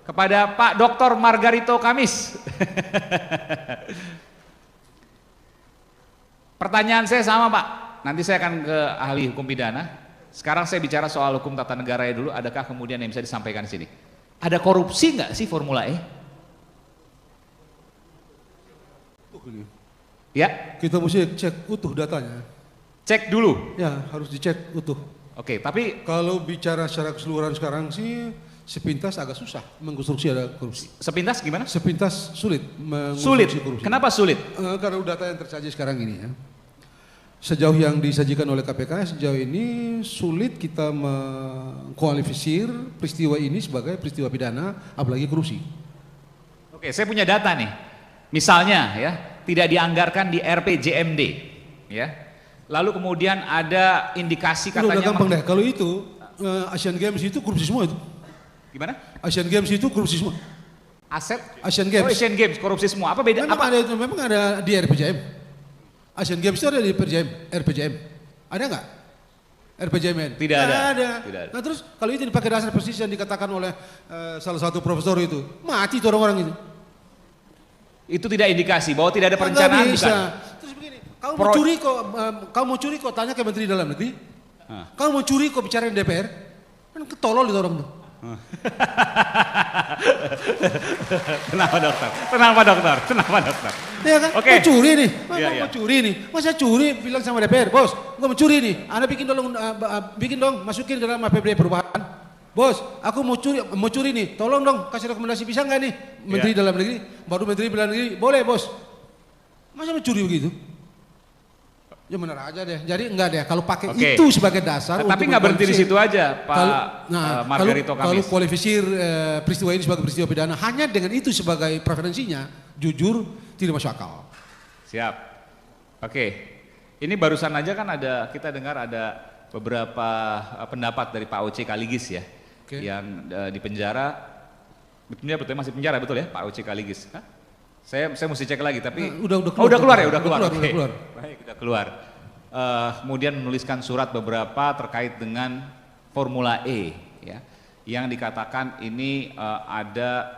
Kepada Pak Dr. Margarito Kamis. Pertanyaan saya sama Pak, nanti saya akan ke ahli hukum pidana. Sekarang saya bicara soal hukum tata negara dulu, adakah kemudian yang bisa disampaikan di sini? Ada korupsi nggak sih Formula E? Ya? Kita mesti cek utuh datanya. Cek dulu? Ya, harus dicek utuh. Oke, tapi kalau bicara secara keseluruhan sekarang sih sepintas agak susah mengkonstruksi ada korupsi. Sepintas gimana? Sepintas sulit Sulit? korupsi. Kenapa sulit? Karena data yang tersaji sekarang ini ya. Sejauh yang disajikan oleh KPK sejauh ini sulit kita mengkualifisir peristiwa ini sebagai peristiwa pidana apalagi korupsi. Oke, saya punya data nih. Misalnya ya, tidak dianggarkan di RPJMD ya. Lalu kemudian ada indikasi katanya gampang deh, kalau itu Asian Games itu korupsi semua itu. Gimana? Asian Games itu korupsi semua. Aset? Asian Games. Oh, Asian Games korupsi semua. Apa beda? Memang ada di RPJM. Asian Games itu ada di RPJM. Ada nggak? RPJMN? Tidak ada. Tidak ada. Nah terus kalau itu dipakai dasar persis yang dikatakan oleh salah satu profesor itu, mati itu orang-orang itu. Itu tidak indikasi bahwa tidak ada perencanaan. Nggak bisa. Terus begini, kamu mau curi kok tanya ke Menteri Dalam Negeri? Kamu mau curi kok bicara di DPR? Kan ketolol itu orang tuh. Kenapa dokter? Kenapa dokter? Kenapa dokter? Ya kan, okay. Mau curi nih, mau curi nih. Masa curi bilang sama DPR, bos, gua mau curi nih. Anda bikin dong, masukin dalam APBD perubahan. Bos, aku mau curi nih, tolong dong kasih rekomendasi bisa nggak nih Menteri Dalam Negeri. Baru Menteri Dalam Negeri, boleh bos. Masa mau curi begitu? Ya benar aja deh. Jadi enggak deh kalau pakai itu sebagai dasar. Tapi nggak berhenti di situ aja, Pak Margarito Kamis. Kalau kualifisir peristiwa ini sebagai peristiwa pidana hanya dengan itu sebagai preferensinya, jujur tidak masuk akal. Siap. Oke. Ini barusan aja kan kita dengar ada beberapa pendapat dari Pak Oce Kaligis ya, yang di penjara. Betul masih penjara betul ya, Pak Oce Kaligis? Hah? Saya mesti cek lagi tapi udah keluar ya, udah keluar. Baik, udah keluar. Kemudian menuliskan surat beberapa terkait dengan Formula E ya, yang dikatakan ini ada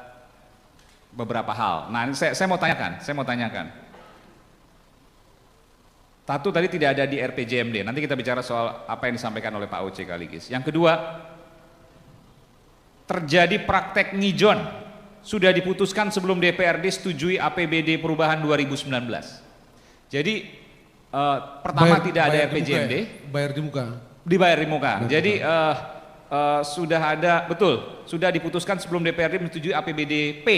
beberapa hal. Nah, ini saya mau tanyakan. Satu tadi tidak ada di RPJMD. Nanti kita bicara soal apa yang disampaikan oleh Pak Oce Kaligis. Yang kedua, terjadi praktek ngijon. Sudah diputuskan sebelum DPRD setujui APBD perubahan 2019. Jadi pertama tidak ada RPJMD. Bayar di muka. Dibayar di muka. Jadi sudah ada, betul, sudah diputuskan sebelum DPRD menyetujui APBD P.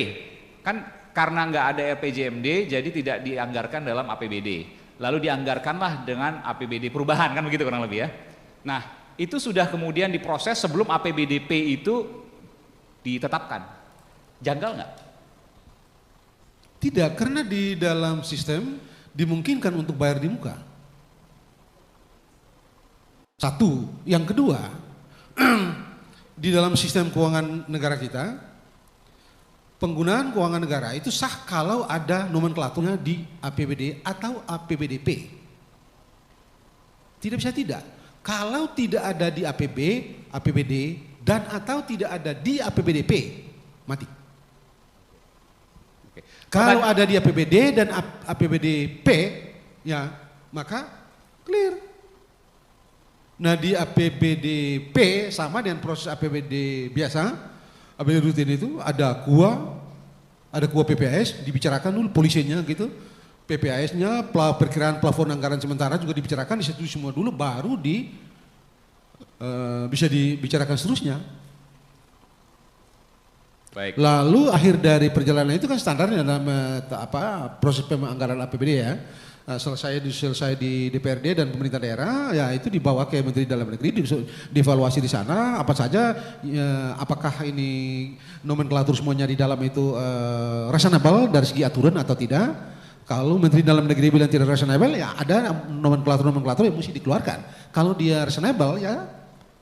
Kan karena nggak ada RPJMD, jadi tidak dianggarkan dalam APBD. Lalu dianggarkanlah dengan APBD perubahan, kan begitu kurang lebih ya. Nah, itu sudah kemudian diproses sebelum APBD P itu ditetapkan. Janggal nggak? Tidak, karena di dalam sistem dimungkinkan untuk bayar di muka. Satu, yang kedua, di dalam sistem keuangan negara kita, penggunaan keuangan negara itu sah kalau ada nomenklaturnya di APBD atau APBDP. Tidak bisa tidak. Kalau tidak ada di APBD dan atau tidak ada di APBDP, mati. Kalau ada di APBD dan APBDP, ya maka clear. Nah di APBDP sama dengan proses APBD biasa, APBD rutin itu ada KUA PPAS, dibicarakan dulu polisinya gitu, PPAS-nya, perkiraan plafon anggaran sementara juga dibicarakan, disetujui semua dulu, baru bisa dibicarakan seterusnya. Baik. Lalu akhir dari perjalanan itu kan standarnya dalam proses penganggaran APBD ya, selesai di DPRD dan pemerintah daerah, ya itu dibawa ke Menteri Dalam Negeri, dievaluasi di sana apa saja, apakah ini nomenklatur semuanya di dalam itu reasonable dari segi aturan atau tidak. Kalau Menteri Dalam Negeri bilang tidak reasonable, ya ada nomenklatur yang mesti dikeluarkan. Kalau dia reasonable ya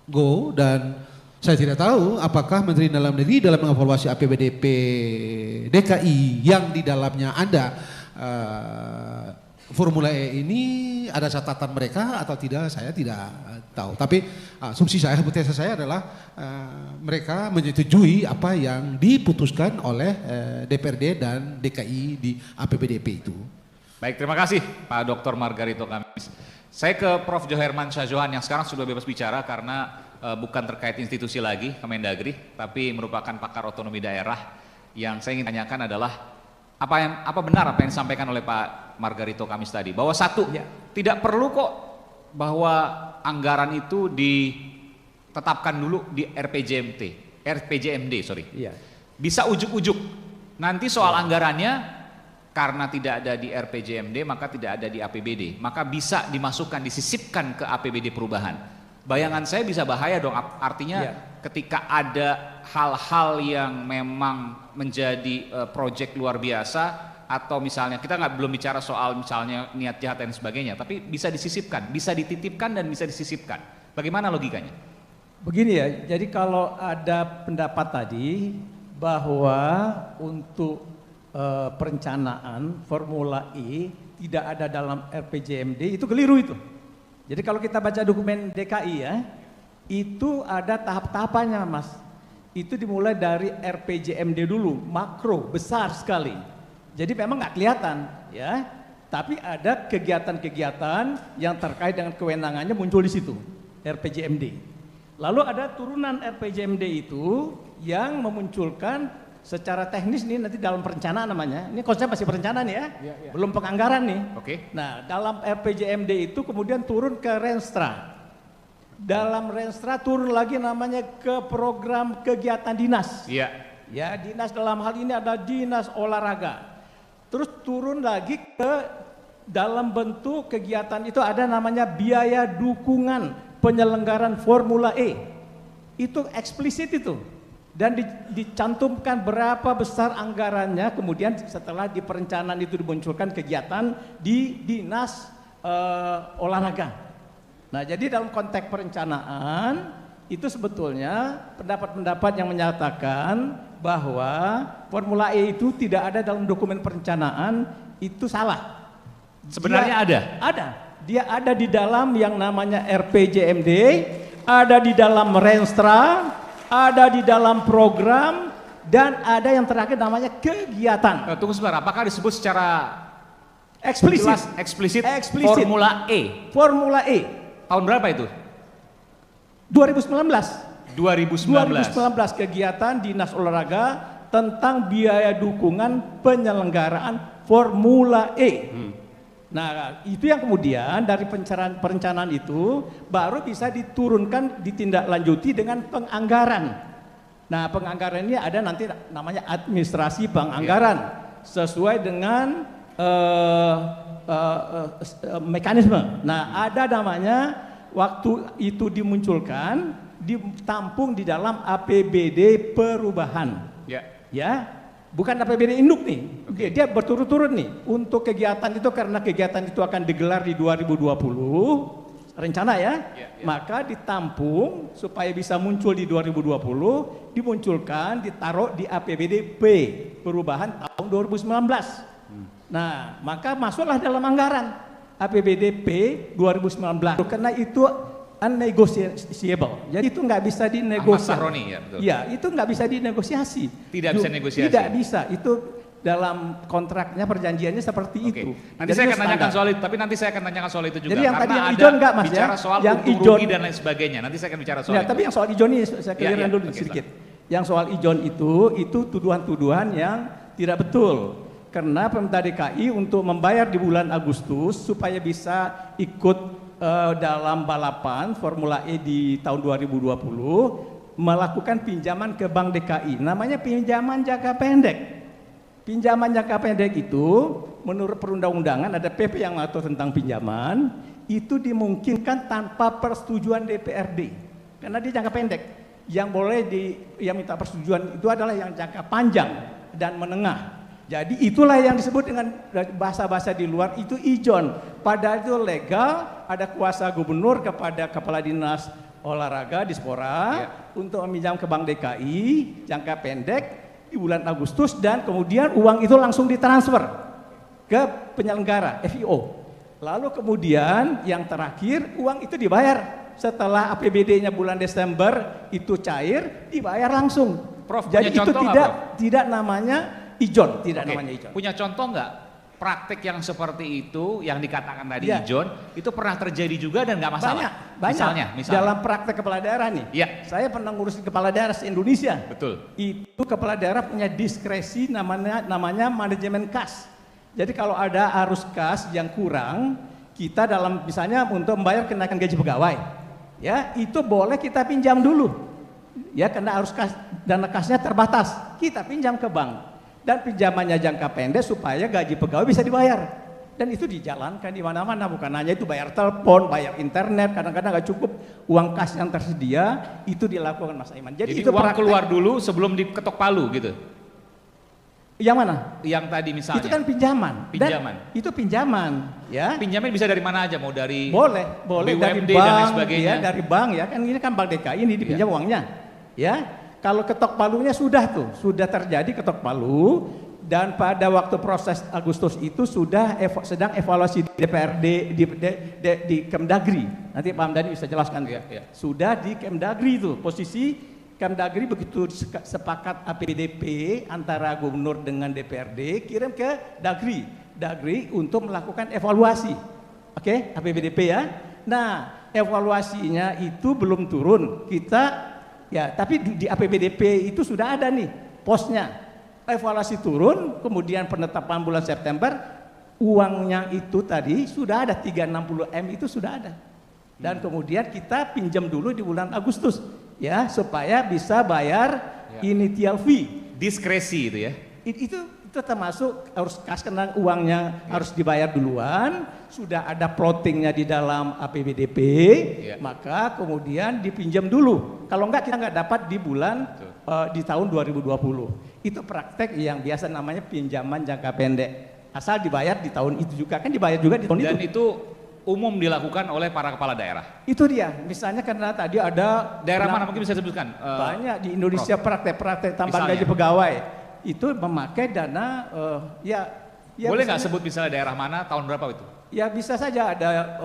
go. Dan saya tidak tahu apakah Menteri Dalam Negeri dalam mengevaluasi APBDP DKI yang di dalamnya ada Formula E ini ada catatan mereka atau tidak saya tidak tahu. Tapi asumsi saya, hipotesa saya adalah mereka menyetujui apa yang diputuskan oleh DPRD dan DKI di APBDP itu. Baik, terima kasih Pak Dr. Margarito Kamis. Saya ke Prof. Joherman Syahjohan yang sekarang sudah bebas bicara karena bukan terkait institusi lagi, Kemendagri, tapi merupakan pakar otonomi daerah. Yang saya ingin tanyakan adalah apa benar apa yang disampaikan oleh Pak Margarito Kamis tadi, bahwa satu, tidak perlu kok bahwa anggaran itu ditetapkan dulu di RPJMD, sorry. Bisa ujuk-ujuk. Nanti soal anggarannya karena tidak ada di RPJMD maka tidak ada di APBD, maka bisa dimasukkan, disisipkan ke APBD perubahan. Bayangan saya bisa bahaya dong, artinya ketika ada hal-hal yang memang menjadi proyek luar biasa, atau misalnya kita belum bicara soal misalnya niat jahat dan sebagainya, tapi bisa disisipkan, bisa dititipkan dan bisa disisipkan. Bagaimana logikanya? Begini ya, jadi kalau ada pendapat tadi bahwa untuk perencanaan Formula E tidak ada dalam RPJMD, itu keliru itu. Jadi kalau kita baca dokumen DKI ya, itu ada tahap-tahapannya Mas. Itu dimulai dari RPJMD dulu, makro, besar sekali. Jadi memang nggak kelihatan ya, tapi ada kegiatan-kegiatan yang terkait dengan kewenangannya muncul di situ, RPJMD. Lalu ada turunan RPJMD itu yang memunculkan secara teknis nih nanti dalam perencanaan namanya. Ini konsep masih perencanaan ya, belum penganggaran nih. Nah, dalam RPJMD itu kemudian turun ke Renstra. Dalam Renstra turun lagi namanya ke program kegiatan dinas. Ya, dinas dalam hal ini ada dinas olahraga. Terus turun lagi ke dalam bentuk kegiatan itu ada namanya biaya dukungan penyelenggaraan Formula E. Itu eksplisit itu. Dan dicantumkan berapa besar anggarannya, kemudian setelah di perencanaan itu dimunculkan kegiatan di dinas olahraga. Nah, jadi dalam konteks perencanaan itu sebetulnya pendapat-pendapat yang menyatakan bahwa Formula E itu tidak ada dalam dokumen perencanaan itu salah. Sebenarnya ada? Ada. Dia ada di dalam yang namanya RPJMD, ada di dalam Renstra, ada di dalam program, dan ada yang terakhir namanya kegiatan. Tunggu sebentar, apakah disebut secara eksplisit Formula E? Formula E. Tahun berapa itu? 2019. 2019 kegiatan dinas olahraga tentang biaya dukungan penyelenggaraan Formula E. Nah, itu yang kemudian dari perencanaan itu baru bisa diturunkan, ditindaklanjuti dengan penganggaran. Nah, penganggaran ini ada nanti namanya administrasi penganggaran sesuai dengan mekanisme. Nah, ada namanya waktu itu dimunculkan, ditampung di dalam APBD perubahan. Ya. Bukan APBD induk nih, dia berturut-turut nih untuk kegiatan itu, karena kegiatan itu akan digelar di 2020 rencana ya, maka ditampung supaya bisa muncul di 2020, dimunculkan, ditaruh di APBD P perubahan tahun 2019. Nah, maka masuklah dalam anggaran APBD P 2019 karena itu unnegotiable. Jadi itu nggak bisa dinegosiasi. Ya, itu nggak bisa dinegosiasi. Tidak bisa negosiasi. Tidak bisa. Itu dalam kontraknya, perjanjiannya seperti itu. Nanti saya akan tanyakan soal itu, tapi nanti saya akan tanyakan soal itu juga. Jadi yang tadi yang hijau enggak Mas bicara ya? soal yang untung rugi dan lain sebagainya. Nanti saya akan bicara soal itu. Tapi yang soal hijau ini saya clearkan dulu sedikit. Yang soal hijau itu tuduhan-tuduhan yang tidak betul. Karena pemerintah DKI untuk membayar di bulan Agustus supaya bisa ikut dalam balapan Formula E di tahun 2020 melakukan pinjaman ke Bank DKI, namanya pinjaman jangka pendek. Pinjaman jangka pendek itu menurut perundang-undangan ada PP yang mengatur tentang pinjaman, itu dimungkinkan tanpa persetujuan DPRD karena dia jangka pendek. Yang boleh yang minta persetujuan itu adalah yang jangka panjang dan menengah. Jadi itulah yang disebut dengan bahasa-bahasa di luar itu ijon. Padahal itu legal, ada kuasa gubernur kepada kepala dinas olahraga Dispora untuk meminjam ke Bank DKI jangka pendek di bulan Agustus, dan kemudian uang itu langsung ditransfer ke penyelenggara FIO. Lalu kemudian yang terakhir uang itu dibayar. Setelah APBD-nya bulan Desember itu cair, dibayar langsung. Prof, jadi punya itu contoh nggak, Prof? tidak namanya ijon, tidak Oke, namanya ijon. punya contoh nggak praktek yang seperti itu yang dikatakan tadi Iya. Ijon itu pernah terjadi juga dan nggak masalah? Banyak. Misalnya. Dalam praktek kepala daerah nih. Iya. Saya pernah ngurusin kepala daerah se-Indonesia. Betul. Itu kepala daerah punya diskresi namanya manajemen kas. Jadi kalau ada arus kas yang kurang, kita dalam misalnya untuk membayar kenaikan gaji pegawai, ya itu boleh kita pinjam dulu. Ya karena arus kas, dana kasnya terbatas, kita pinjam ke bank. Dan pinjamannya jangka pendek supaya gaji pegawai bisa dibayar. Dan itu dijalankan di mana-mana, bukan hanya itu bayar telepon, bayar internet, kadang-kadang nggak cukup uang kas yang tersedia, itu dilakukan Mas Aiman. Jadi itu uang praktek. keluar dulu sebelum diketok palu gitu? Yang mana? Yang tadi misalnya? Itu kan pinjaman. Pinjaman. Dan itu pinjaman, ya. Pinjaman bisa dari mana aja? Mau dari Boleh dari BUMD dan lain bank, sebagainya? ya, dari bank ya kan ini kan Bank DKI ini dipinjam uangnya, ya. Kalau ketok palunya sudah terjadi ketok palu dan pada waktu proses Agustus itu sudah sedang evaluasi di DPRD di Kemdagri. Nanti Pak Hamdani bisa jelaskan ya. Sudah di Kemdagri itu posisi Kemdagri begitu sepakat APBDP antara gubernur dengan DPRD kirim ke Dagri untuk melakukan evaluasi. Oke, APBDP ya. Nah, evaluasinya itu belum turun. Tapi di APBDP itu sudah ada nih posnya. Evaluasi turun, kemudian penetapan bulan September, uangnya itu tadi sudah ada 360M itu sudah ada. Dan kemudian kita pinjam dulu di bulan Agustus ya supaya bisa bayar initial fee. Diskresi itu ya? Itu termasuk harus kas karena uangnya harus dibayar duluan, sudah ada plottingnya di dalam APBDP, maka kemudian dipinjam dulu. Kalau enggak kita enggak dapat di bulan di tahun 2020. Itu praktek yang biasa namanya pinjaman jangka pendek. Asal dibayar di tahun itu juga, kan dibayar juga di tahun itu. Dan itu umum dilakukan oleh para kepala daerah? Itu dia, misalnya karena tadi ada daerah mana mungkin bisa disebutkan? Banyak di Indonesia praktek tambahan gaji pegawai itu memakai dana boleh nggak sebut misalnya daerah mana tahun berapa itu? Ya bisa saja ada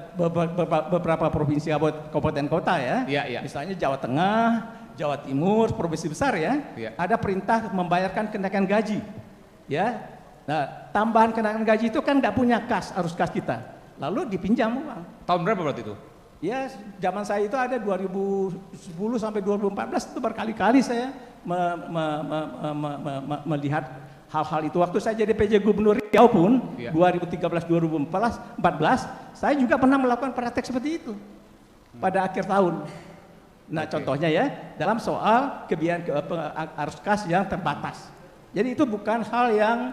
beberapa provinsi kabupaten kota ya. Misalnya Jawa Tengah, Jawa Timur, provinsi besar ya. Ada perintah membayarkan kenaikan gaji. Ya. Nah, tambahan kenaikan gaji itu kan nggak punya arus kas kita. Lalu dipinjam uang. Tahun berapa berarti itu? Ya, zaman saya itu ada 2010 sampai 2014 itu berkali-kali saya melihat hal-hal itu. Waktu saya jadi PJ Gubernur Riau pun 2013-2014 saya juga pernah melakukan praktek seperti itu pada akhir tahun. Nah, contohnya ya dalam soal arus kas yang terbatas. Jadi itu bukan hal yang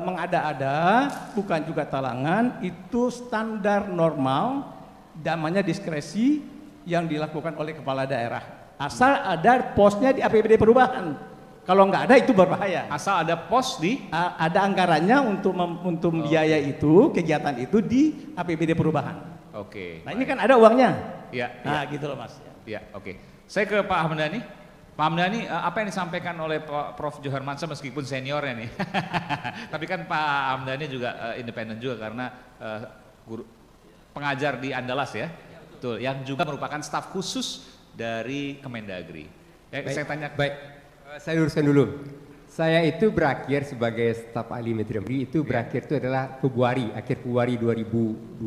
mengada-ada, bukan juga talangan, itu standar normal. Namanya diskresi yang dilakukan oleh kepala daerah. Asal ada posnya di APBD perubahan. Kalau nggak ada itu berbahaya. Asal ada pos ada anggarannya untuk biaya itu, kegiatan itu di APBD perubahan. Oke. Nah, ini kan ada uangnya. Nah, gitu loh Mas. Oke. Saya ke Pak Hamdani. Pak Hamdani, apa yang disampaikan oleh Prof. Johar Mansyah meskipun seniornya nih, tapi kan Pak Hamdani juga independen juga karena guru pengajar di Andalas ya, betul, yang juga merupakan staf khusus dari Kemendagri. Saya tanya. Saya luruskan dulu. Saya itu berakhir sebagai staf ahli Menteri itu berakhir itu adalah akhir Februari 2022.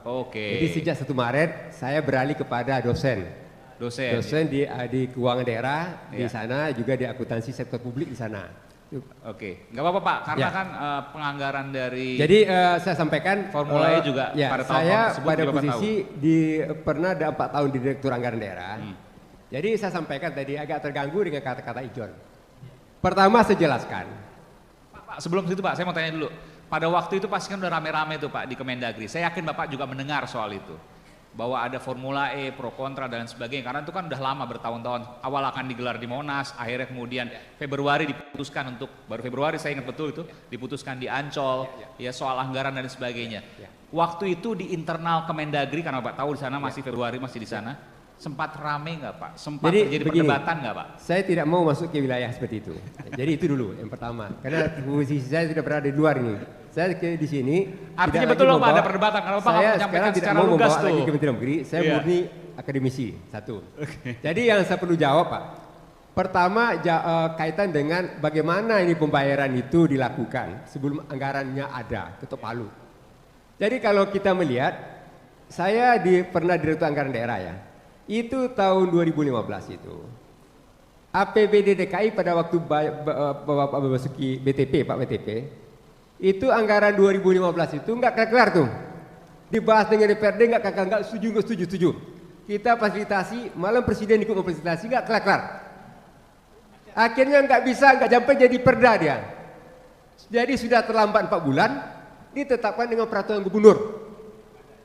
Oke. Jadi sejak 1 Maret saya beralih kepada dosen di keuangan daerah di sana, juga di akuntansi sektor publik di sana. Oke, nggak apa-apa Pak, karena kan penganggaran dari. Jadi saya sampaikan formulanya juga pada tahun saya tersebut pada posisi pernah ada 4 tahun di Direktur Anggaran Daerah. Jadi saya sampaikan tadi agak terganggu dengan kata-kata Ijon. Pertama saya jelaskan. Pak, sebelum itu Pak, saya mau tanya dulu. Pada waktu itu pasti kan udah rame-rame tuh Pak di Kemendagri. Saya yakin Bapak juga mendengar soal itu. Bahwa ada Formula E, pro kontra dan sebagainya. Karena itu kan udah lama bertahun-tahun. Awal akan digelar di Monas, akhirnya kemudian Februari diputuskan baru Februari saya ingat betul itu, diputuskan di Ancol, ya soal anggaran dan sebagainya. Waktu itu di internal Kemendagri, karena Bapak tahu di sana masih Februari masih di sana, sempat rame nggak Pak? Sempat terjadi perdebatan nggak Pak? Saya tidak mau masuk ke wilayah seperti itu. Jadi itu dulu yang pertama. Karena posisi saya sudah berada di luar ini. Saya di sini. Artinya tidak betul lagi loh Pak, ada membawa- perdebatan. Kenapa Pak Saya nggak menyampaikan sekarang tidak secara mau lugas membawa tuh? lagi Kementerian Negeri. Saya Iya. murni akademisi, satu. Jadi yang saya perlu jawab Pak. Pertama kaitan dengan bagaimana ini pembayaran itu dilakukan sebelum anggarannya ada, ketok palu. Jadi kalau kita melihat, saya pernah direktur anggaran daerah ya. Itu tahun 2015 itu. APBD DKI pada waktu Bapak Basuki BTP, Pak BTP, itu anggaran 2015 itu nggak kelar tuh. Dibahas dengan DPRD nggak setuju. Kita fasilitasi, malam presiden ikut memfasilitasi nggak kelar. Akhirnya nggak sampai jadi perda dia. Jadi sudah terlambat 4 bulan, ditetapkan dengan peraturan gubernur.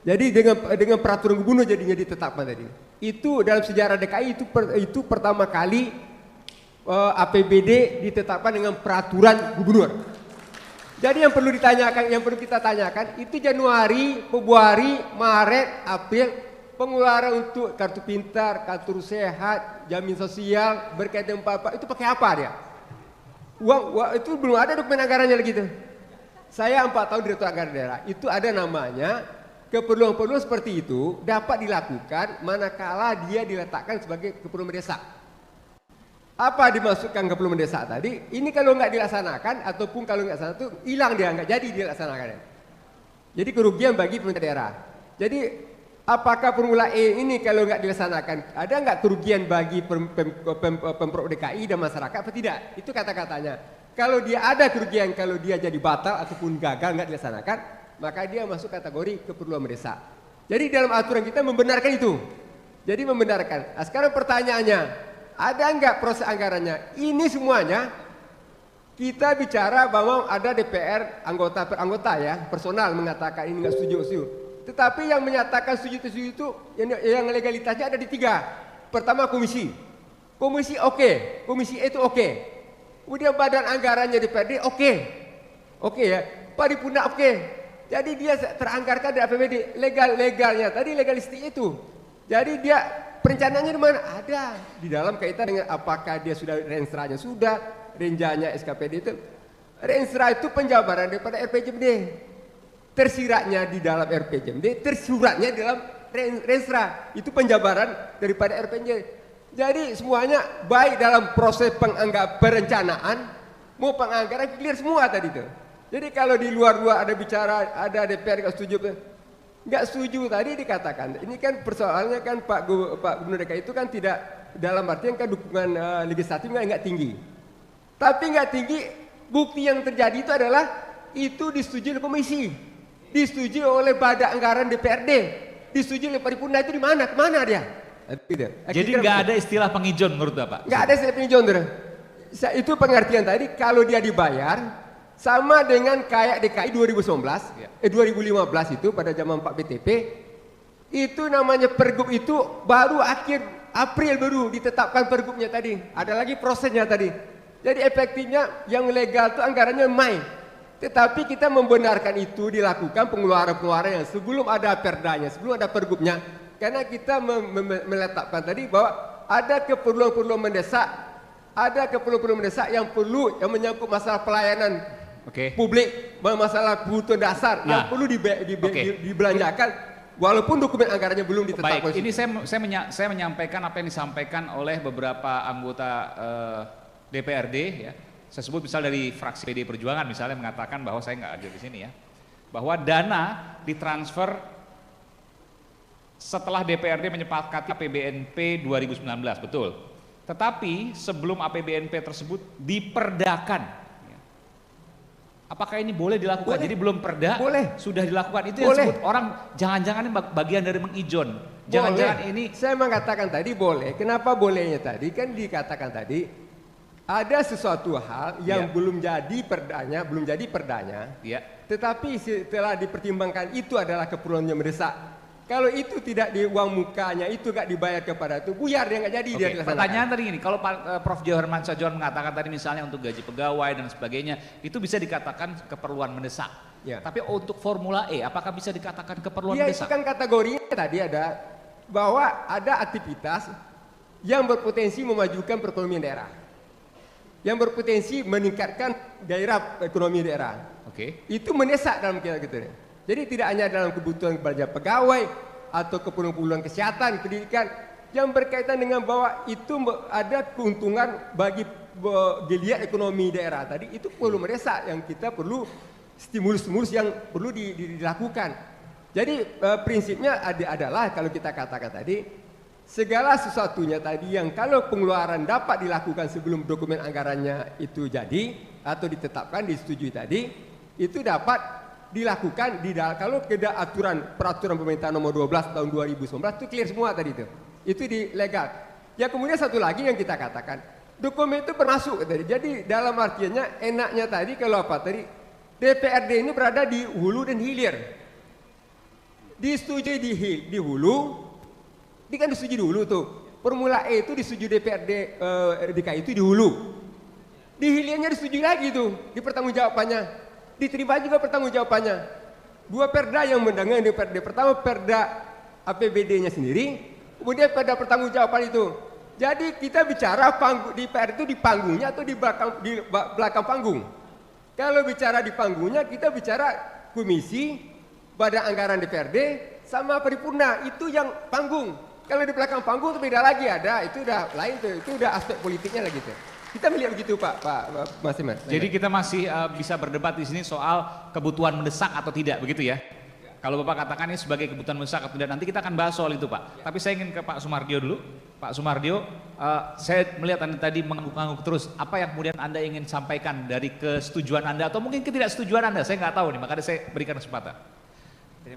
Jadi dengan peraturan gubernur jadinya ditetapkan tadi. Itu dalam sejarah DKI itu pertama kali APBD ditetapkan dengan peraturan gubernur. Jadi yang perlu kita tanyakan itu Januari, Februari, Maret, April pengeluaran untuk kartu pintar, kartu sehat, jaminan sosial berkaitan dengan apa itu pakai apa dia? Uang itu belum ada dokumen anggarannya lagi tuh. Saya 4 tahun direktur anggaran daerah, itu ada namanya keperluan-keperluan seperti itu dapat dilakukan manakala dia diletakkan sebagai keperluan mendesak. Apa dimasukkan keperluan mendesak tadi? Ini kalau nggak dilaksanakan ataupun kalau nggak sana itu hilang dia, nggak jadi dilaksanakan. Jadi kerugian bagi pemerintah daerah. Jadi apakah Formula E ini kalau nggak dilaksanakan ada nggak kerugian bagi Pemprov DKI dan masyarakat atau tidak? Itu kata-katanya. Kalau dia ada kerugian, kalau dia jadi batal ataupun gagal nggak dilaksanakan, maka dia masuk kategori keperluan mendesak. Jadi dalam aturan kita membenarkan itu. Jadi membenarkan. Nah, sekarang pertanyaannya, ada nggak proses anggarannya? Ini semuanya kita bicara bahwa ada DPR anggota per anggota ya, personal mengatakan ini nggak setuju. Tetapi yang menyatakan setuju itu yang legalitasnya ada di 3. Pertama komisi oke, komisi E itu oke. Kemudian badan anggarannya DPRD oke ya, paripurna oke. Jadi dia teranggarkan dari APBD legalnya tadi legalistik itu. Jadi dia perencanaannya di mana? Ada di dalam kaitan dengan apakah dia sudah rensranya sudah, renjanya SKPD itu. Rensra itu penjabaran daripada RPJMD. Tersiratnya di dalam RPJMD, tersuratnya di dalam rensra. Itu penjabaran daripada RPJMD. Jadi semuanya baik dalam proses perencanaan mau penganggaran clear semua tadi itu. Jadi kalau di luar ada bicara ada DPR nggak setuju tadi dikatakan ini kan persoalannya kan Pak Gubernur DKI itu kan tidak dalam artian kan dukungan legislatif nggak tinggi. Tapi nggak tinggi bukti yang terjadi itu adalah itu disetujui oleh komisi, disetujui oleh badan anggaran DPRD, disetujui oleh paripurna itu di mana? Kemana dia? Jadi nggak ada istilah pengijon menurut Bapak? Nggak ada istilah pengijon. Itu pengertian tadi kalau dia dibayar sama dengan kayak DKI 2015 itu pada zaman Pak BTP itu namanya pergub itu baru akhir April baru ditetapkan pergubnya tadi. Ada lagi prosesnya tadi. Jadi efektifnya yang legal itu anggarannya Mei. Tetapi kita membenarkan itu dilakukan pengeluaran-pengeluaran yang sebelum ada perdanya, sebelum ada pergubnya. Karena kita meletakkan tadi bahwa ada keperluan-keperluan mendesak, yang perlu yang menyangkut masalah pelayanan publik, masalah kebutuhan dasar yang perlu dibelanjakan walaupun dokumen anggarannya belum ditetapkan. Baik, ini saya menyampaikan apa yang disampaikan oleh beberapa anggota DPRD ya. Saya sebut misal dari fraksi PD Perjuangan misalnya mengatakan bahwa saya nggak ada di sini ya. Bahwa dana ditransfer setelah DPRD menyepakati APBNP 2019, betul. Tetapi sebelum APBNP tersebut diperdakan. Apakah ini boleh dilakukan? Boleh. Jadi belum perda, boleh. Sudah dilakukan. Itu yang disebut orang jangan-jangan ini bagian dari mengijon. Jangan-jangan ini. Saya mengatakan tadi boleh. Kenapa bolehnya tadi? Kan dikatakan tadi ada sesuatu hal yang belum jadi perdanya. Ya. Tetapi setelah dipertimbangkan itu adalah keperluan yang mendesak. Kalau itu tidak di uang mukanya, itu gak dibayar kepada itu, buyar dia nggak jadi dia dilaksanakan. Pertanyaan tadi gini, kalau Prof. Johar Mansajon mengatakan tadi misalnya untuk gaji pegawai dan sebagainya, itu bisa dikatakan keperluan mendesak. Ya. Tapi untuk Formula E, apakah bisa dikatakan keperluan mendesak? Itu kan kategorinya tadi ada bahwa ada aktivitas yang berpotensi memajukan perekonomian daerah. yang berpotensi meningkatkan gairah ekonomi daerah. Oke. Itu mendesak dalam kita gitu. Jadi tidak hanya dalam kebutuhan kerja pegawai atau keperluan kesehatan, pendidikan yang berkaitan dengan bahwa itu ada keuntungan bagi geliat ekonomi daerah tadi, itu perlu mendesak yang kita perlu stimulus-stimulus yang perlu dilakukan. Jadi prinsipnya adalah kalau kita katakan tadi, segala sesuatunya tadi yang kalau pengeluaran dapat dilakukan sebelum dokumen anggarannya itu jadi atau ditetapkan, disetujui tadi, itu dapat dilakukan kalau ada peraturan pemerintah nomor 12 tahun 2019 itu clear semua tadi itu. Itu di legal. Ya kemudian satu lagi yang kita katakan, dokumen itu bermasuk tadi. Jadi dalam artiannya enaknya tadi kalau apa tadi, DPRD ini berada di hulu dan hilir. Disetujui di hulu, ini kan disetujui di hulu tuh. Formula E itu disetujui DPRD DKI itu di hulu. Di hilirnya disetujui lagi tuh, di pertanggungjawabannya. Diterima juga pertanggungjawabannya. Dua perda yang mendengar DPRD. Pertama perda APBD-nya sendiri, kemudian perda pertanggungjawaban itu. Jadi kita bicara DPR itu di panggungnya atau di belakang panggung. Kalau bicara di panggungnya, kita bicara komisi, Badan Anggaran DPRD sama paripurna, itu yang panggung. Kalau di belakang panggung itu beda lagi, ada itu udah lain tuh, itu udah aspek politiknya lagi tuh. Kita melihat begitu Pak Mas Iman. Jadi kita masih bisa berdebat di sini soal kebutuhan mendesak atau tidak, begitu ya? Kalau Bapak katakan ini sebagai kebutuhan mendesak atau tidak, nanti kita akan bahas soal itu Pak. Tapi saya ingin ke Pak Sumardio dulu. Pak Sumardio, saya melihat Anda tadi mengangguk-angguk terus. Apa yang kemudian Anda ingin sampaikan dari kesetujuan Anda atau mungkin ketidaksetujuan Anda? Saya nggak tahu nih, makanya saya berikan kesempatan.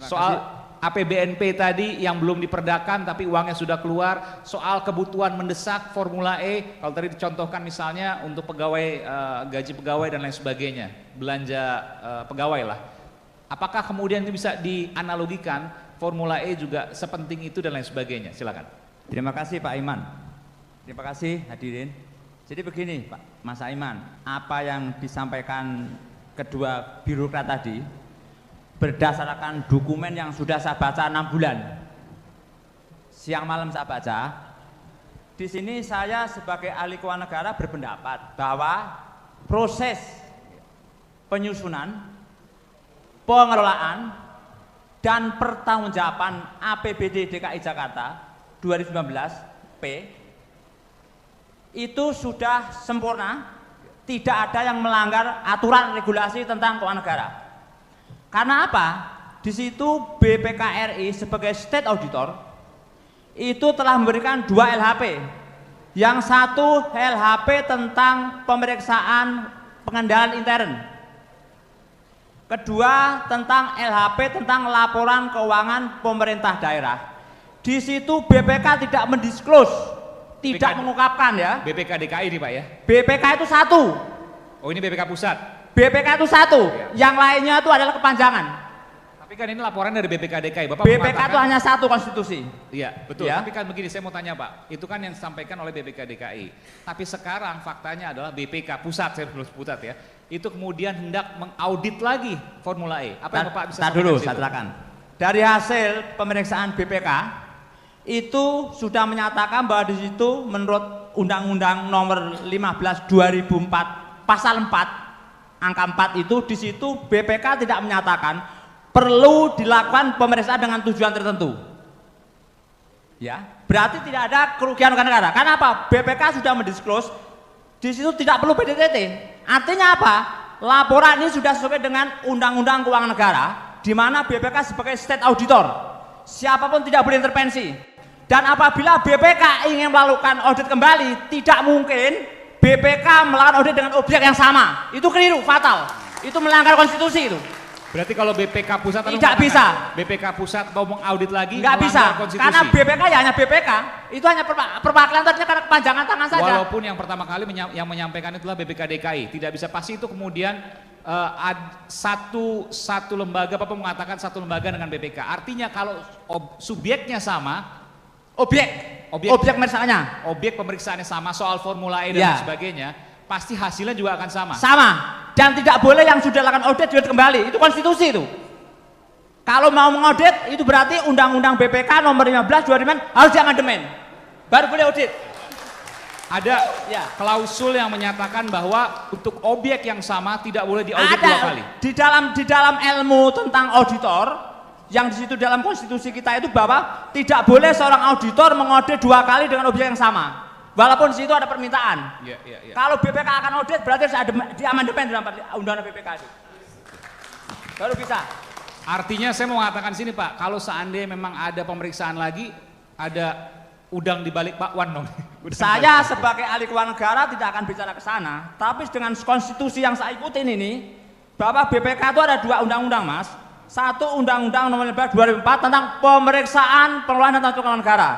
Soal APBNP tadi yang belum diperdakan tapi uangnya sudah keluar, soal kebutuhan mendesak Formula E, kalau tadi dicontohkan misalnya untuk pegawai, gaji pegawai dan lain sebagainya, belanja pegawai lah. Apakah kemudian itu bisa dianalogikan Formula E juga sepenting itu dan lain sebagainya? Silakan. Terima kasih Pak Iman. Terima kasih hadirin. Jadi begini Pak Mas Iman, apa yang disampaikan kedua birokrat tadi berdasarkan dokumen yang sudah saya baca 6 bulan. Siang malam saya baca. Di sini saya sebagai ahli keuangan negara berpendapat bahwa proses penyusunan, pengelolaan dan pertanggungjawaban APBD DKI Jakarta 2019 P itu sudah sempurna, tidak ada yang melanggar aturan regulasi tentang keuangan negara. Karena apa? Di situ BPK RI sebagai state auditor itu telah memberikan 2 LHP. Yang satu LHP tentang pemeriksaan pengendalian intern. Kedua tentang LHP tentang laporan keuangan pemerintah daerah. Di situ BPK tidak mendisclose, tidak mengungkapkan ya. BPK DKI ini Pak ya? BPK itu satu. Oh ini BPK Pusat? BPK itu satu, yang lainnya itu adalah kepanjangan. Tapi kan ini laporan dari BPK DKI. Bapak BPK mengatakan, itu hanya satu konstitusi. Iya betul, Ya. tapi kan begini saya mau tanya Pak, itu kan yang disampaikan oleh BPK DKI. Tapi sekarang faktanya adalah BPK Pusat, saya belum pusat ya, itu kemudian hendak mengaudit lagi Formula E. Apa yang Bapak bisa sampaikan dulu, situ? saya terangkan. Dari hasil pemeriksaan BPK, itu sudah menyatakan bahwa di situ menurut Undang-Undang Nomor 15 2004 Pasal 4 angka 4 itu di situ BPK tidak menyatakan perlu dilakukan pemeriksaan dengan tujuan tertentu. Ya, berarti tidak ada kerugian warga negara. Karena apa? BPK sudah mendisclose di situ tidak perlu PDTT. Artinya apa? Laporan ini sudah sesuai dengan Undang-Undang Keuangan Negara, di mana BPK sebagai state auditor, siapapun tidak boleh intervensi. Dan apabila BPK ingin melakukan audit kembali, tidak mungkin BPK melakukan audit dengan objek yang sama. Itu keliru, fatal. Itu melanggar konstitusi itu. Berarti kalau BPK Pusat tidak bisa. BPK Pusat mau mengaudit lagi nggak bisa, konstitusi. karena BPK ya hanya BPK, itu hanya perwakilan tadinya karena kepanjangan tangan saja. Walaupun yang pertama kali yang menyampaikan itulah BPK DKI, tidak bisa pasti itu kemudian satu lembaga, Bapak mengatakan satu lembaga dengan BPK. Artinya kalau subjeknya sama, objek pemeriksaannya, objek pemeriksaannya sama, soal Formula E dan sebagainya, pasti hasilnya juga akan sama. Sama. Dan tidak boleh yang sudah lakukan audit juga kembali. Itu konstitusi itu. Kalau mau mengaudit itu berarti Undang-Undang BPK nomor 15 2005 harus diamandemen. Baru boleh audit. Ada Ya. klausul yang menyatakan bahwa untuk objek yang sama tidak boleh diaudit dua kali. Di dalam ilmu tentang auditor, yang di situ dalam konstitusi kita itu bahwa tidak boleh seorang auditor mengaudit 2 kali dengan objek yang sama. Walaupun di situ ada permintaan. Iya, iya, iya. Kalau BPK akan audit berarti harus ada di amandemen dalam undang-undang BPK itu. Baru bisa. Artinya saya mau mengatakan sini Pak, kalau seandainya memang ada pemeriksaan lagi, ada udang di balik bakwan dong. Udang Saya balik. sebagai ahli keuangan negara tidak akan bicara ke sana, tapi dengan konstitusi yang saya ikutin ini, bahwa BPK itu ada 2 undang-undang Mas. Satu Undang-Undang Nomor 15 2004 tentang pemeriksaan pengelolaan dan tata kelola negara.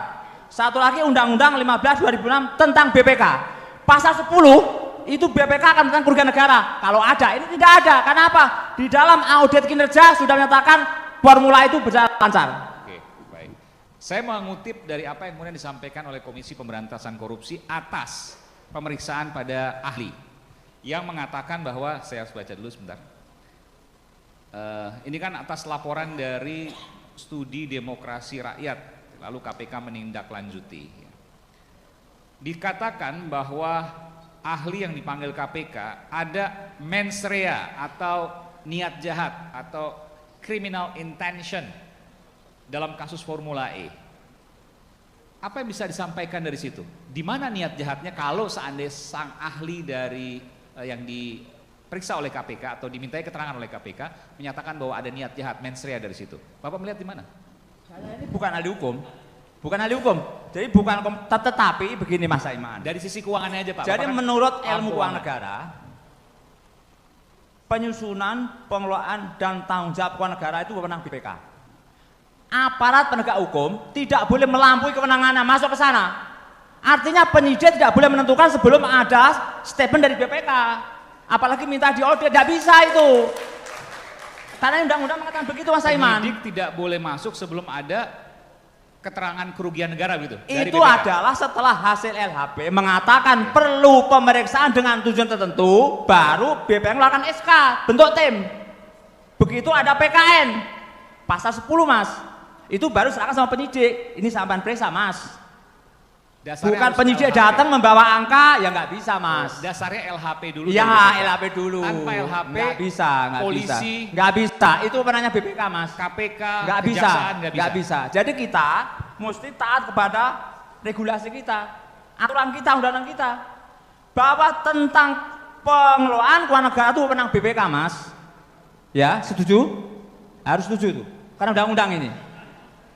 Satu lagi Undang-Undang 15 2006 tentang BPK. Pasal 10 itu BPK akan tentang kerugian negara. Kalau ada, ini tidak ada. Kenapa? Di dalam audit kinerja sudah menyatakan formula itu berjalan lancar. Oke, baik. Saya mengutip dari apa yang kemudian disampaikan oleh Komisi Pemberantasan Korupsi atas pemeriksaan pada ahli yang mengatakan bahwa, saya harus baca dulu sebentar. Ini kan atas laporan dari studi demokrasi rakyat, lalu KPK menindaklanjuti. Dikatakan bahwa ahli yang dipanggil KPK ada mens rea atau niat jahat atau criminal intention dalam kasus Formula E. Apa yang bisa disampaikan dari situ? Di mana niat jahatnya kalau seandainya sang ahli dari yang diperiksa oleh KPK atau dimintai keterangan oleh KPK menyatakan bahwa ada niat jahat, mens rea dari situ. Bapak melihat di mana? Saya ini bukan ahli hukum. Bukan ahli hukum. Jadi bukan tetapi begini Mas Saiman. Dari sisi keuangannya aja Pak. Jadi Bapak kan menurut paham ilmu keuangan negara, penyusunan, pengelolaan dan tanggung jawab keuangan negara itu wewenang BPK. Aparat penegak hukum tidak boleh melampaui kewenangannya masuk ke sana. Artinya penyidik tidak boleh menentukan sebelum ada statement dari BPK. Apalagi minta diaudit, tidak bisa itu. Karena undang-undang mengatakan begitu Mas Saiman. penyidik tidak boleh masuk sebelum ada keterangan kerugian negara gitu. Dari Itu BPK. adalah setelah hasil LHP mengatakan perlu pemeriksaan dengan tujuan tertentu, baru BPK mengeluarkan SK, bentuk tim. Begitu ada PKN, pasal 10 Mas, itu baru serahkan sama penyidik. Ini sampean periksa Mas. Dasarnya Bukan harus penyidik LHP. datang membawa angka, ya nggak bisa Mas. Dasarnya LHP dulu. Iya dari BPK. LHP dulu. Tanpa LHP, nggak bisa, nggak polisi, bisa. Nggak bisa, itu penanya BPK Mas. KPK, Nggak bisa, kejaksaan nggak bisa. Jadi kita mesti taat kepada regulasi kita, aturan kita, undang-undang kita, bahwa tentang pengelolaan keuangan negara itu wewenang BPK Mas. Ya, setuju? Harus setuju itu, karena undang-undang ini.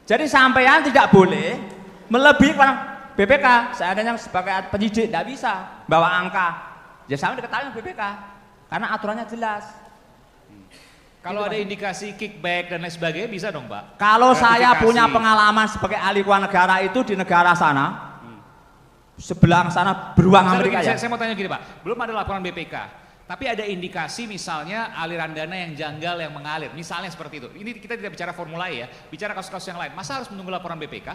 Jadi sampean tidak boleh melebihi kewenangan BPK. Seandainya sebagai penyidik tidak bisa bawa angka, ya sama diketahui oleh BPK, karena aturannya jelas. Kalau ada indikasi kickback dan lain sebagainya bisa dong Pak? Kalau saya Gratifikasi. punya pengalaman sebagai ahli keuangan negara itu di negara sana, sebelah sana beruang Misalnya Amerika begini, ya. saya mau tanya gini Pak, belum ada laporan BPK, tapi ada indikasi misalnya aliran dana yang janggal yang mengalir, misalnya seperti itu. Ini kita tidak bicara Formula E ya, bicara kasus-kasus yang lain. Masa harus menunggu laporan BPK?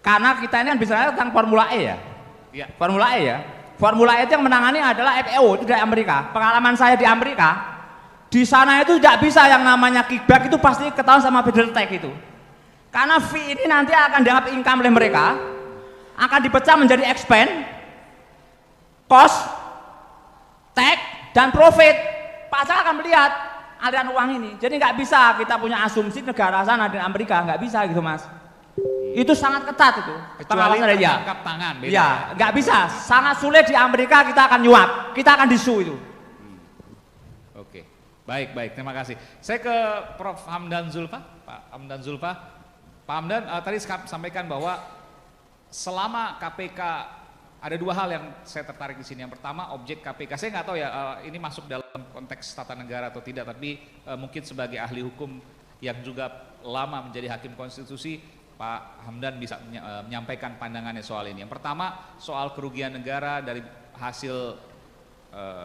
Karena kita ini kan bicara tentang Formula E ya. Iya. Formula E ya. Formula E itu yang menangani adalah FAO, itu dari Amerika. Pengalaman saya di Amerika, di sana itu tidak bisa yang namanya kickback, itu pasti ketahuan sama federal tax itu. Karena fee ini nanti akan dianggap income oleh mereka, akan dipecah menjadi expense, cost, tax, dan profit. Pajak akan melihat aliran uang ini. Jadi nggak bisa kita punya asumsi negara sana di Amerika, nggak bisa gitu Mas. Itu sangat ketat itu. Kecuali Pengalaman saya, tertangkap tangan, beda ya, nggak bisa. Sangat sulit di Amerika kita akan nyuap, kita akan disu itu. Oke, baik, terima kasih. Saya ke Prof. Hamdan Zulfa, Pak Hamdan Zulfa. Pak Hamdan tadi sampaikan bahwa selama KPK ada 2 hal yang saya tertarik di sini. Yang pertama objek KPK, saya nggak tahu ya ini masuk dalam konteks tata negara atau tidak, tapi mungkin sebagai ahli hukum yang juga lama menjadi hakim konstitusi, Pak Hamdan bisa menyampaikan pandangannya soal ini. Yang pertama soal kerugian negara dari hasil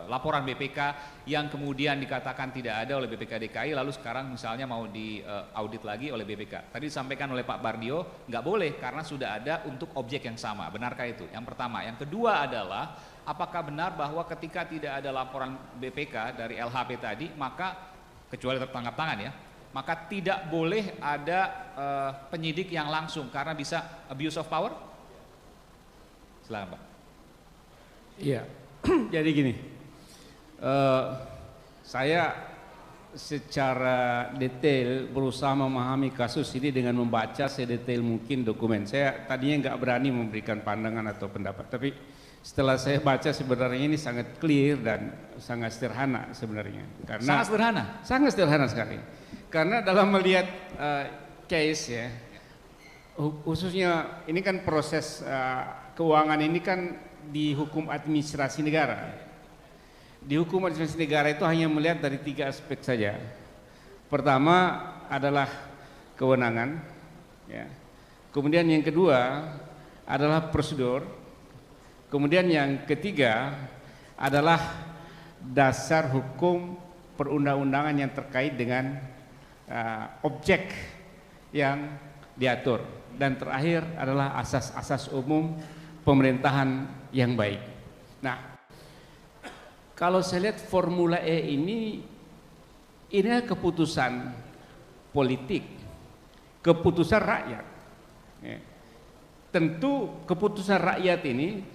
laporan BPK yang kemudian dikatakan tidak ada oleh BPK DKI, lalu sekarang misalnya mau diaudit lagi oleh BPK. Tadi disampaikan oleh Pak Bardio, nggak boleh karena sudah ada untuk objek yang sama. Benarkah itu? Yang pertama. Yang kedua adalah apakah benar bahwa ketika tidak ada laporan BPK dari LHP tadi, maka kecuali tertangkap tangan ya, maka tidak boleh ada penyidik yang langsung karena bisa abuse of power? Silakan Pak. Iya, jadi gini, saya secara detail berusaha memahami kasus ini dengan membaca sedetail mungkin dokumen. Saya tadinya nggak berani memberikan pandangan atau pendapat, tapi setelah saya baca sebenarnya ini sangat clear dan sangat sederhana sebenarnya. Karena Sangat sederhana. sangat sederhana sekali. Karena dalam melihat case ya, khususnya ini kan proses keuangan ini kan di hukum administrasi negara. Di hukum administrasi negara itu hanya melihat dari 3 aspek saja. Pertama adalah kewenangan, ya. Kemudian yang kedua adalah prosedur. Kemudian yang ketiga adalah dasar hukum perundang-undangan yang terkait dengan objek yang diatur. Dan terakhir adalah asas-asas umum pemerintahan yang baik. Nah, kalau saya lihat Formula E ini keputusan politik, keputusan rakyat. Ya. Tentu keputusan rakyat ini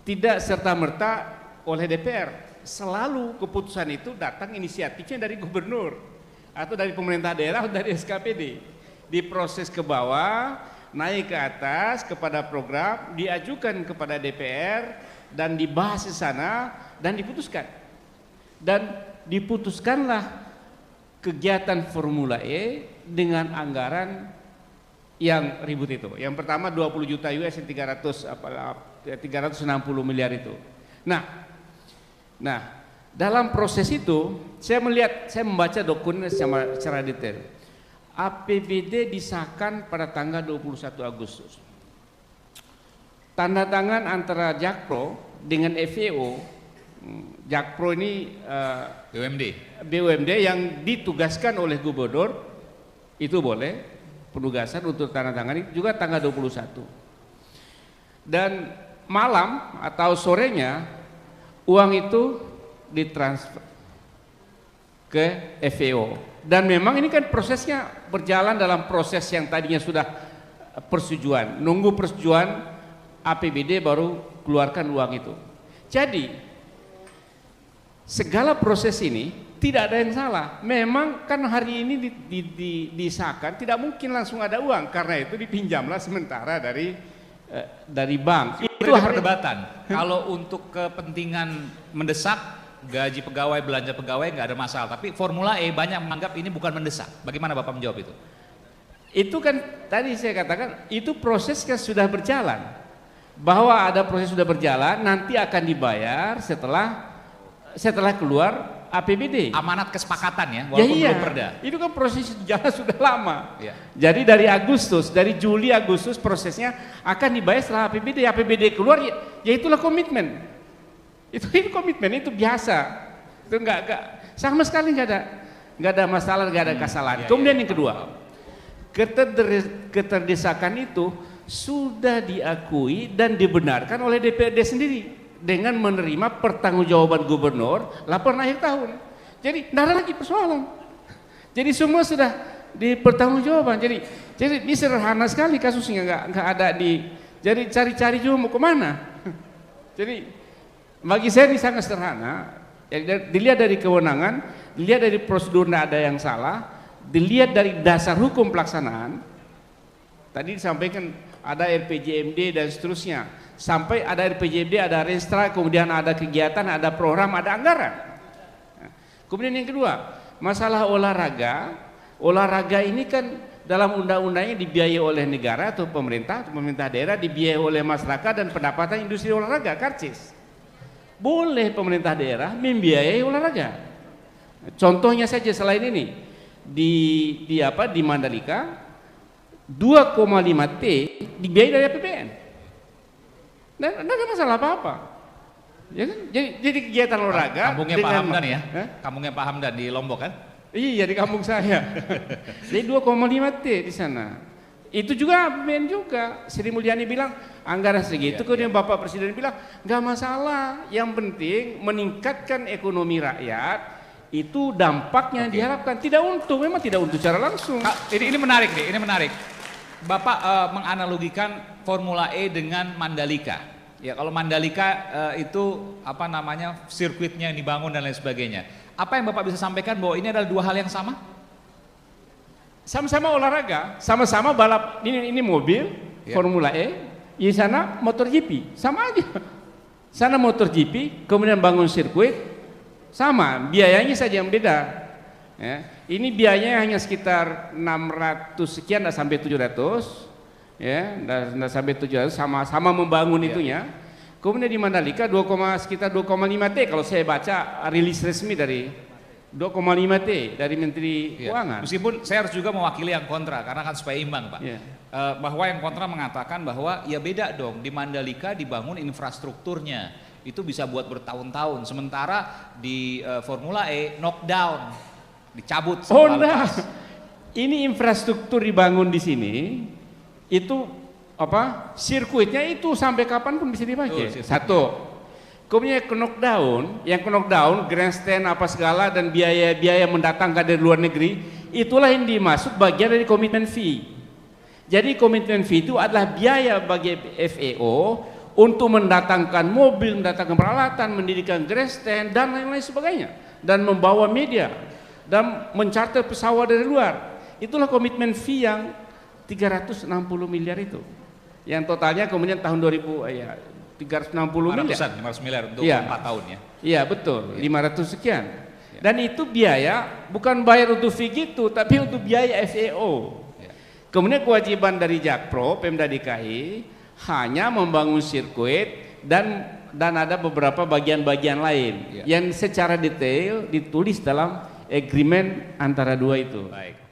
tidak serta-merta oleh DPR. Selalu keputusan itu datang inisiatifnya dari gubernur atau dari pemerintah daerah atau dari SKPD. Diproses ke bawah, naik ke atas kepada program, diajukan kepada DPR dan dibahas di sana dan diputuskan. Dan diputuskanlah kegiatan Formula E dengan anggaran yang ribut itu. Yang pertama 20 juta US yang 360 miliar itu. Nah, dalam proses itu saya membaca dokumen secara detail. APBD disahkan pada tanggal 21 Agustus. Tanda tangan antara Jakpro dengan FEO. Jakpro ini BUMD yang ditugaskan oleh gubernur, itu boleh penugasan untuk tanda tangan itu juga tanggal 21. Dan malam atau sorenya uang itu ditransfer ke FEO. Dan memang ini kan prosesnya berjalan dalam proses yang tadinya sudah persetujuan, nunggu persetujuan APBD baru keluarkan uang itu. Jadi segala proses ini tidak ada yang salah. Memang kan hari ini disahkan tidak mungkin langsung ada uang, karena itu dipinjamlah sementara dari bank. Itu perdebatan. Kalau untuk kepentingan mendesak, gaji pegawai, belanja pegawai nggak ada masalah. Tapi Formula E banyak menganggap ini bukan mendesak. Bagaimana Bapak menjawab itu? Itu kan tadi saya katakan itu prosesnya sudah berjalan. Bahwa ada proses sudah berjalan, nanti akan dibayar setelah keluar APBD. Amanat kesepakatan ya, walaupun belum perda. Itu kan proses jalan sudah lama. Ya. Jadi dari Juli Agustus prosesnya akan dibayar setelah APBD keluar, ya itulah komitmen. Itu komitmen, itu biasa. Itu enggak sama sekali enggak ada masalah, enggak ada kesalahan. Kemudian yang kedua, keterdesakan itu sudah diakui dan dibenarkan oleh DPRD sendiri dengan menerima pertanggungjawaban gubernur laporan akhir tahun. Jadi tidak ada lagi persoalan. Jadi semua sudah dipertanggungjawaban. Jadi ini sederhana sekali kasusnya, nggak ada jadi cari-cari juga mau kemana. Jadi bagi saya ini sangat sederhana. Jadi, dilihat dari kewenangan, dilihat dari prosedur, tidak ada yang salah, dilihat dari dasar hukum pelaksanaan. Tadi disampaikan ada RPJMD dan seterusnya. Sampai ada RPJMD, ada Restra, kemudian ada kegiatan, ada program, ada anggaran. Kemudian yang kedua, masalah olahraga ini kan dalam undang-undangnya dibiayai oleh negara atau pemerintah daerah, dibiayai oleh masyarakat dan pendapatan industri olahraga, karcis. Boleh pemerintah daerah membiayai olahraga. Contohnya saja selain ini, di Mandalika 2,5 T dibiayai dari APBN. Tidak ada masalah apa-apa. Ya kan? Jadi kegiatan olahraga. Kampungnya Pak Hamdan ya? Kampungnya Pak Hamdan di Lombok kan? Iya, di kampung saya. Jadi 2,5 T di sana. Itu juga APBN juga. Sri Mulyani bilang anggaran segitu, kemudian Bapak Presiden bilang nggak masalah. Yang penting meningkatkan ekonomi rakyat. Itu dampaknya yang diharapkan. Tidak untuk, memang tidak untuk secara langsung. Ini menarik nih, ini menarik. Bapak menganalogikan Formula E dengan Mandalika. Ya kalau Mandalika itu apa namanya sirkuitnya yang dibangun dan lain sebagainya. Apa yang Bapak bisa sampaikan bahwa ini adalah dua hal yang sama? Sama-sama olahraga, sama-sama balap. Ini mobil Formula E, di sana motor GP, sama aja. Sana motor GP, kemudian bangun sirkuit, sama. Biayanya saja yang beda. Ya. Ini biayanya hanya sekitar 600 sekian, tidak sampai 700. Ya, dan sampai 700 sama membangun itunya. Kemudian di Mandalika sekitar 2,5 T kalau saya baca rilis resmi dari 2,5 T dari Menteri Keuangan. Meskipun saya harus juga mewakili yang kontra karena kan supaya imbang, Pak. Bahwa yang kontra mengatakan bahwa ya beda dong, di Mandalika dibangun infrastrukturnya itu bisa buat bertahun-tahun, sementara di Formula E knockdown, dicabut. Oh enggak, ini infrastruktur dibangun di sini. Itu apa sirkuitnya itu sampai kapanpun bisa dipakai. Satu, kemudian yang knockdown, grandstand apa segala dan biaya mendatangkan dari luar negeri, itulah yang dimaksud bagian dari komitmen fee. Jadi komitmen fee itu adalah biaya bagi FAO untuk mendatangkan mobil, mendatangkan peralatan, mendirikan grandstand dan lain-lain sebagainya, dan membawa media dan mencarter pesawat dari luar. Itulah komitmen fee yang 360 miliar itu, yang totalnya kemudian tahun 2000 ya 360 miliar. 500 miliar untuk 4 tahun ya. Iya betul, 500 sekian. Dan itu biaya bukan bayar untuk fee gitu, tapi untuk biaya FAO. Kemudian kewajiban dari Jakpro, Pemda DKI hanya membangun sirkuit dan ada beberapa bagian-bagian lain yang secara detail ditulis dalam agreement antara dua itu. Baik.